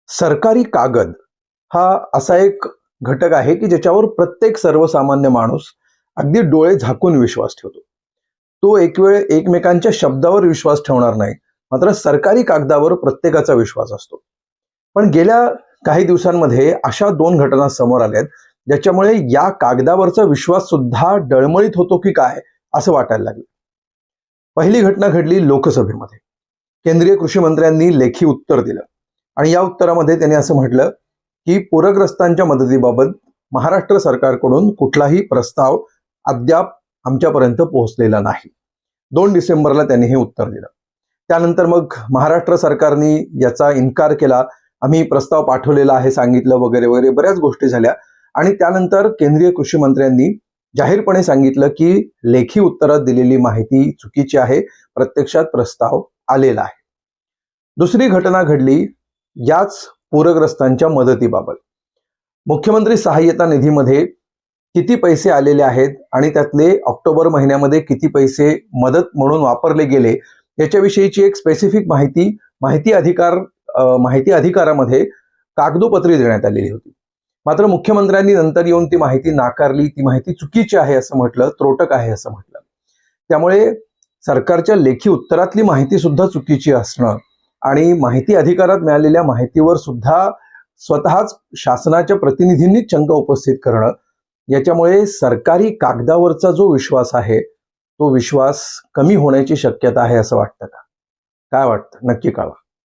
सरकारी कागद हा असा एक घटक आहे की ज्याच्यावर प्रत्येक सर्वसामान्य माणूस अगदी डोळे झाकून विश्वास ठेवतो. तो एक वेळ एकमेकांच्या शब्दावर विश्वास ठेवणार नाही, मात्र सरकारी कागदावर प्रत्येकाचा विश्वास असतो. पण गेल्या काही दिवसांमध्ये अशा दोन घटना समोर आल्यात ज्याच्यामुळे या कागदावरचा विश्वास सुद्धा डळमळीत होतो की काय असं वाटायला लागलं. पहिली घटना घडली लोकसभेमध्ये. केंद्रीय कृषी मंत्र्यांनी लेखी उत्तर दिलं आणि या उत्तरामध्ये त्यांनी असं म्हटलं की पूरग्रस्तांच्या मदतीबाबत महाराष्ट्र सरकारकडून कुठलाही प्रस्ताव अद्याप आमच्यापर्यंत पोहोचलेला नाही. 2 डिसेंबरला त्यांनी हे उत्तर दिलं. त्यानंतर मग महाराष्ट्र सरकारने याचा इन्कार केला, आम्ही प्रस्ताव पाठवलेला आहे सांगितलं वगैरे वगैरे बऱ्याच गोष्टी झाल्या. आणि त्यानंतर केंद्रीय कृषी मंत्र्यांनी जाहीरपणे सांगितलं की लेखी उत्तरात दिलेली माहिती चुकीची आहे, प्रत्यक्षात प्रस्ताव आलेला आहे. दुसरी घटना घडली याच पूरग्रस्तांच्या मदतीबाबत. मुख्यमंत्री सहाय्यता निधीमध्ये किती पैसे आलेले आहेत आणि त्यातले ऑक्टोबर महिन्यामध्ये किती पैसे मदत म्हणून वापरले गेले याच्याविषयीची एक स्पेसिफिक माहिती अधिकारामध्ये कागदोपत्री देण्यात आलेली होती. मात्र मुख्यमंत्र्यांनी नंतर येऊन ती माहिती नाकारली, ती माहिती चुकीची आहे असं म्हटलं, त्रोटक आहे असं म्हटलं. त्यामुळे सरकारच्या लेखी उत्तरातली माहिती सुद्धा चुकीची असणं आणि माहिती अधिकारात मिळालेल्या माहितीवर सुद्धा स्वतःच शासनाच्या प्रतिनिधींनी शंका उपस्थित करणं, याच्यामुळे सरकारी कागदावरचा जो विश्वास आहे तो विश्वास कमी होण्याची शक्यता आहे असं वाटतं का? काय वाटतं? नक्की कळवा.